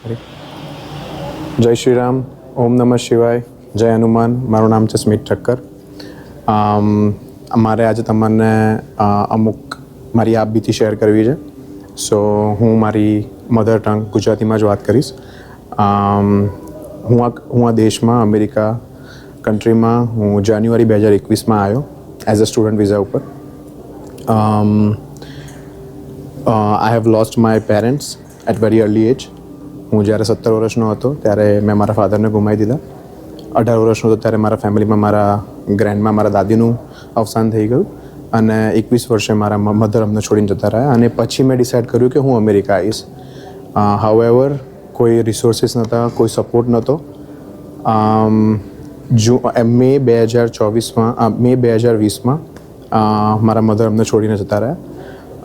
કરી. જય શ્રી રામ, ઓમ નમઃ શિવાય, જય હનુમાન. મારું નામ છે સ્મિત ઠક્કર. મારે આજે તમને અમુક મારી આપબીતી શેર કરવી છે. સો હું મારી મધર ટંગ ગુજરાતીમાં જ વાત કરીશ. હું આ દેશમાં અમેરિકા કન્ટ્રીમાં હું જાન્યુઆરી 2021માં આવ્યો એઝ અ સ્ટુડન્ટ વિઝા ઉપર. I have lost my parents at very early age. હું જ્યારે 17 વર્ષનો હતો ત્યારે મેં મારા ફાધરને ગુમાવી દીધા. 18 વર્ષનો હતો ત્યારે મારા ફેમિલીમાં મારા ગ્રેન્ડમાં મારા દાદીનું અવસાન થઈ ગયું અને 21 વર્ષે મારા મધર અમને છોડીને જતા રહ્યા. અને પછી મેં ડિસાઇડ કર્યું કે હું અમેરિકા આવીશ. હાઉએવર કોઈ રિસોર્સિસ નહોતા, કોઈ સપોર્ટ નહોતો. મે 2020માં મારા મધર અમને છોડીને જતા રહ્યા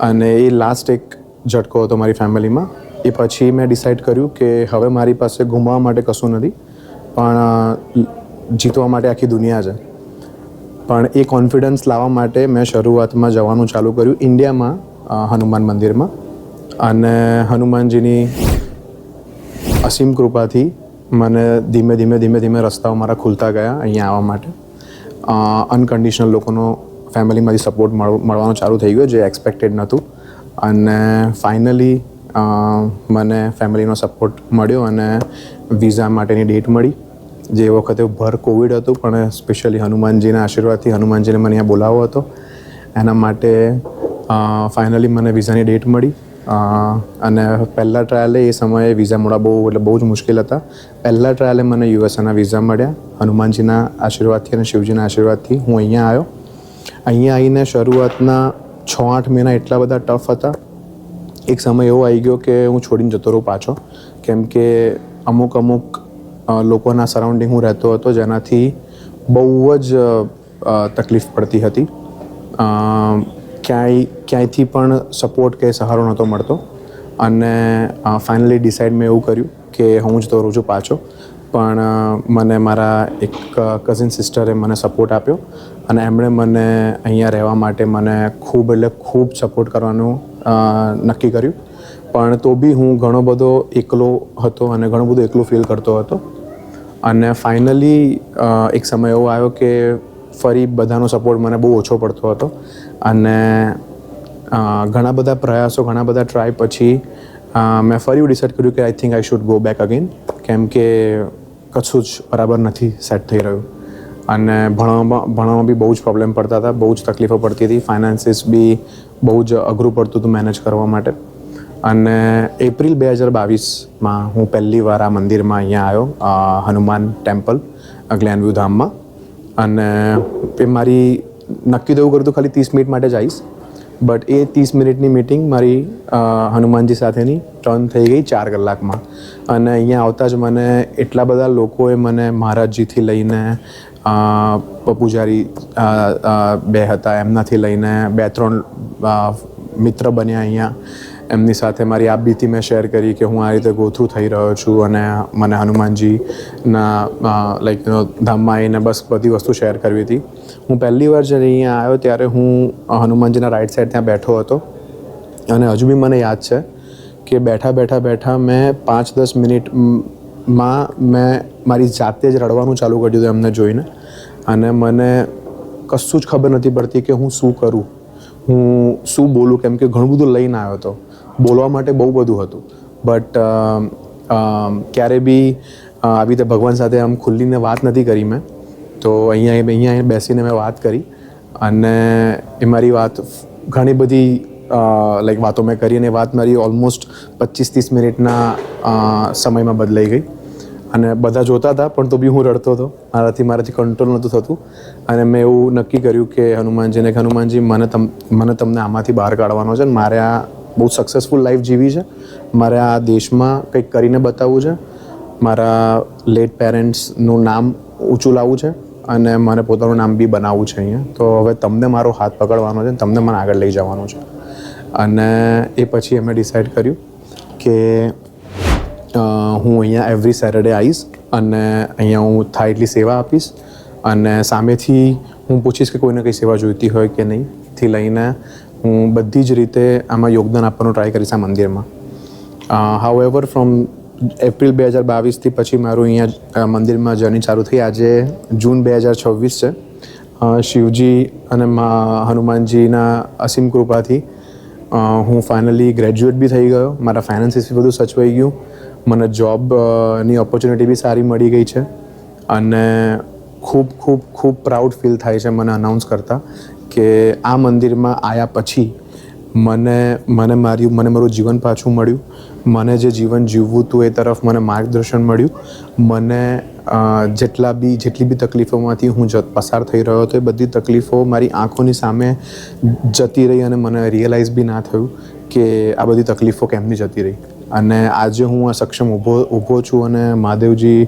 અને એ લાસ્ટ એક ઝટકો હતો મારી ફેમિલીમાં. એ પછી મેં ડિસાઇડ કર્યું કે હવે મારી પાસે ગુમાવવા માટે કશું નથી, પણ જીતવા માટે આખી દુનિયા છે. પણ એ કોન્ફિડન્સ લાવવા માટે મેં શરૂઆતમાં જવાનું ચાલુ કર્યું ઇન્ડિયામાં, હનુમાન મંદિરમાં. અને હનુમાનજીની અસીમ કૃપાથી મને ધીમે ધીમે રસ્તાઓ મારા ખુલતા ગયા અહીંયા આવવા માટે. અનકન્ડિશનલ લોકોનો ફેમિલીમાંથી સપોર્ટ મળવાનું ચાલુ થઈ ગયો, જે એક્સપેક્ટેડ નહોતું. અને ફાઇનલી મને ફેમિલીનો સપોર્ટ મળ્યો અને વિઝા માટેની ડેટ મળી. જે વખતે ભર કોવિડ હતું, પણ સ્પેશિયલી હનુમાનજીના આશીર્વાદથી હનુમાનજીને મને અહીંયા બોલાવ્યો હતો. એના માટે ફાઇનલી મને વિઝાની ડેટ મળી. અને પહેલાં ટ્રાયલે એ સમયે વિઝા મળવા બહુ જ મુશ્કેલ હતા. પહેલાં ટ્રાયલે મને યુએસએના વિઝા મળ્યા હનુમાનજીના આશીર્વાદથી અને શિવજીના આશીર્વાદથી. હું અહીંયા આવ્યો. અહીંયા આવીને શરૂઆતના 6-8 મહિના એટલા બધા ટફ હતા. એક સમય એવો આવી ગયો કે હું છોડીને જતો રહું પાછો, કેમ કે અમુક લોકોના સરાઉન્ડિંગ હું રહેતો હતો જેનાથી બહુ જ તકલીફ પડતી હતી. ક્યાંયથી પણ સપોર્ટ કે સહારો નહોતો મળતો. અને ફાઇનલી ડિસાઇડ મેં એવું કર્યું કે હું જતો રહું છું પાછો. પણ મને મારા એક કઝિન સિસ્ટરે મને સપોર્ટ આપ્યો અને એમણે મને અહીંયા રહેવા માટે મને ખૂબ સપોર્ટ કરવાનું નક્કી કર્યું. પણ તો બી હું ઘણો બધો એકલો હતો અને ઘણું બધું એકલું ફીલ કરતો હતો. અને ફાઇનલી એક સમય એવો આવ્યો કે ફરી બધાનો સપોર્ટ મને બહુ ઓછો પડતો હતો. અને ઘણા બધા પ્રયાસો, ઘણા બધા ટ્રાય પછી મેં ફરી ડિસાઇડ કર્યું કે I think I should go back again, કેમ કે કશું જ બરાબર નથી સેટ થઈ રહ્યું. અને ભણવામાં બી બહુ જ પ્રોબ્લેમ પડતા હતા, બહુ જ તકલીફો પડતી હતી. ફાઇનાન્સીસ બી બહુ જ અઘરું પડતું હતું મેનેજ કરવા માટે. અને એપ્રિલ 2022માં હું પહેલી વાર આ મંદિરમાં અહીંયા આવ્યો, હનુમાન ટેમ્પલ ગ્લેનવ્યુ ધામમાં. અને એ મારી નક્કી તો એવું કર્યું હતું ખાલી 30 મિનિટ માટે જ આવીશ, બટ એ 30 મિનિટની મિટિંગ મારી હનુમાનજી સાથેની ટર્ન થઈ ગઈ 4 કલાકમાં. અને અહીંયા આવતા જ મને એટલા બધા લોકોએ મને મહારાજજીથી લઈને પૂજારી 2 હતા એમનાથી લઈને 2-3 મિત્ર બન્યા અહીંયા. એમની સાથે મારી આપબીતી મેં શેર કરી કે હું આ રીતે ગોથ્રુ થઈ રહ્યો છું અને મને હનુમાનજીના ધામમાં આવીને બસ બધી વસ્તુ શેર કરવી હતી. હું પહેલી વાર જ્યારે અહીંયા આવ્યો ત્યારે હું હનુમાનજીના રાઈટ સાઈડ ત્યાં બેઠો હતો. અને હજુ બી મને યાદ છે કે બેઠા મેં 5-10 મિનિટમાં મેં મારી જાતે જ રડવાનું ચાલુ કરી દીધું એમને જોઈને. અને મને કશું જ ખબર નથી પડતી કે હું શું કરું, હું શું બોલું, કેમ કે ઘણું બધું લઈને આવ્યો હતો. બોલવા માટે બહુ બધું હતું, બટ ક્યારે બી આવી રીતે ભગવાન સાથે આમ ખુલ્લીને વાત નથી કરી મેં. તો અહીંયા બેસીને મેં વાત કરી અને એ મારી વાત ઘણી બધી વાતો મેં કરી અને વાત મારી ઓલમોસ્ટ 25-30 મિનિટના સમયમાં બદલાઈ ગઈ. અને બધા જોતા હતા પણ તો બી હું રડતો હતો, મારાથી કંટ્રોલ નહોતું થતું. અને મેં એવું નક્કી કર્યું કે હનુમાનજી મને તમને આમાંથી બહાર કાઢવાનો છે. મારે આ બહુ સક્સેસફુલ લાઈફ જીવી છે, મારે આ દેશમાં કંઈક કરીને બતાવવું છે, મારા લેટ પેરેન્ટ્સનું નામ ઊંચું લાવવું છે અને મને પોતાનું નામ બી બનાવવું છે અહીંયા. તો હવે તમને મારો હાથ પકડવાનો છે, તમને મને આગળ લઈ જવાનું છે. અને એ પછી અમે ડિસાઇડ કર્યું કે હું અહીંયા એવરી સેટરડે આવીશ અને અહીંયા હું થાય એટલી સેવા આપીશ. અને સામેથી હું પૂછીશ કે કોઈને કંઈ સેવા જોઈતી હોય કે નહીં, થી લઈને હું બધી જ રીતે આમાં યોગદાન આપવાનું ટ્રાય કરીશ આ મંદિરમાં. હાઉએવર ફ્રોમ એપ્રિલ 2022થી પછી મારું અહીંયા મંદિરમાં જર્ની ચાલુ થઈ. આજે જૂન 2026 છે. શિવજી અને હનુમાનજીના અસીમ કૃપાથી હું ફાઇનલી ગ્રેજ્યુએટ બી થઈ ગયો. મારા ફાઇનાન્સીસ બી બધું સચવાઈ ગયું. મને જોબની ઓપોર્ચ્યુનિટી બી સારી મળી ગઈ છે. અને ખૂબ ખૂબ ખૂબ પ્રાઉડ ફીલ થાય છે મને અનાઉન્સ કરતાં કે આ મંદિરમાં આવ્યા પછી મને મારું જીવન પાછું મળ્યું. મને જે જીવન જીવવું હતું એ તરફ મને માર્ગદર્શન મળ્યું. મને જેટલી બી તકલીફોમાંથી હું પસાર થઈ રહ્યો હતો એ બધી તકલીફો મારી આંખોની સામે જતી રહી અને મને રિયલાઇઝ બી ના થયું કે આ બધી તકલીફો કેમની જતી રહી. અને આજે હું આ સક્ષમ ઊભો છું અને મહાદેવજી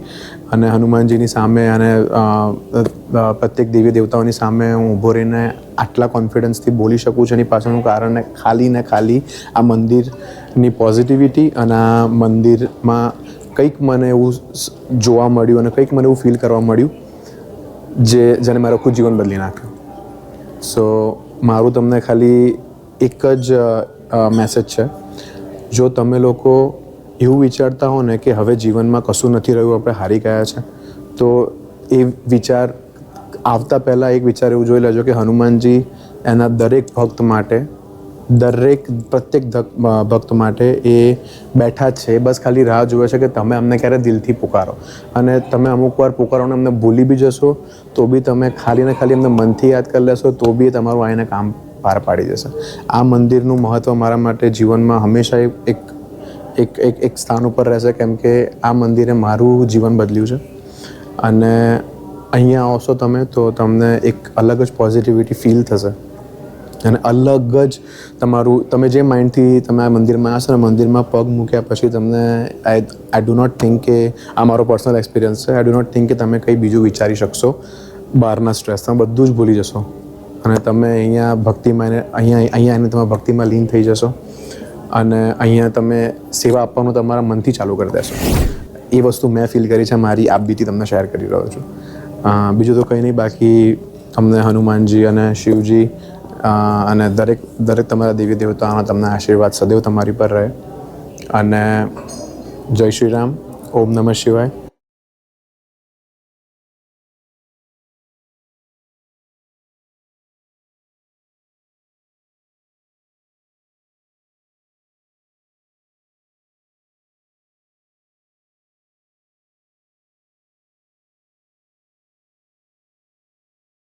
અને હનુમાનજીની સામે અને પ્રત્યેક દેવી દેવતાઓની સામે હું ઊભો રહીને આટલા કોન્ફિડન્સથી બોલી શકું છું. એની પાછળનું કારણ ખાલી આ મંદિરની પોઝિટિવિટી અને આ મંદિરમાં કંઈક મને એવું જોવા મળ્યું અને કંઈક મને એવું ફીલ કરવા મળ્યું જેને મારું આખું જીવન બદલી નાખ્યું. સો મારું તમને ખાલી એક જ મેસેજ છે. જો તમે લોકો એવું વિચારતા હો ને કે હવે જીવનમાં કશું નથી રહ્યું, આપણે હારી ગયા છે, તો એ વિચાર આવતા પહેલાં એક વિચાર એવું જોઈ લેજો કે હનુમાનજી એના દરેક ભક્ત માટે પ્રત્યેક ભક્ત માટે એ બેઠા જ છે. બસ ખાલી રાહ જુએ છે કે તમે અમને ક્યારે દિલથી પુકારો. અને તમે અમુક વાર પુકારો ને અમને ભૂલી બી જશો તો બી તમે ખાલી ને ખાલી અમને મનથી યાદ કરી લેશો તો બી તમારું આવીને કામ પાર પાડી જશે. આ મંદિરનું મહત્ત્વ મારા માટે જીવનમાં હંમેશા એક સ્થાન ઉપર રહેશે, કેમ કે આ મંદિરે મારું જીવન બદલ્યું છે. અને અહીંયા આવશો તમે તો તમને એક અલગ જ પોઝિટિવિટી ફીલ થશે અને અલગ જ તમે જે માઇન્ડથી તમે આ મંદિરમાં આવશો ને મંદિરમાં પગ મૂક્યા પછી તમને આઈ ડુ નોટ થિંક કે આ મારો પર્સનલ એક્સપિરિયન્સ છે. આઈ ડુ નોટ થિંક કે તમે કંઈ બીજું વિચારી શકશો બહારના સ્ટ્રેસ. તમે બધું જ ભૂલી જશો અને તમે અહીંયા ભક્તિમાં આવીને તમે ભક્તિમાં લીન થઈ જશો અને અહીંયા તમે સેવા આપવાનું તમારા મનથી ચાલુ કરી દેશો. એ વસ્તુ મેં ફીલ કરી છે, મારી આપબીતી તમને શેર કરી રહ્યો છું. બીજું તો કંઈ નહીં. બાકી તમને હનુમાનજી અને શિવજી અને દરેક તમારા દેવી દેવતાઓના તમને આશીર્વાદ સદૈવ તમારી પર રહે. અને જય શ્રી રામ. ઓમ નમઃ શિવાય.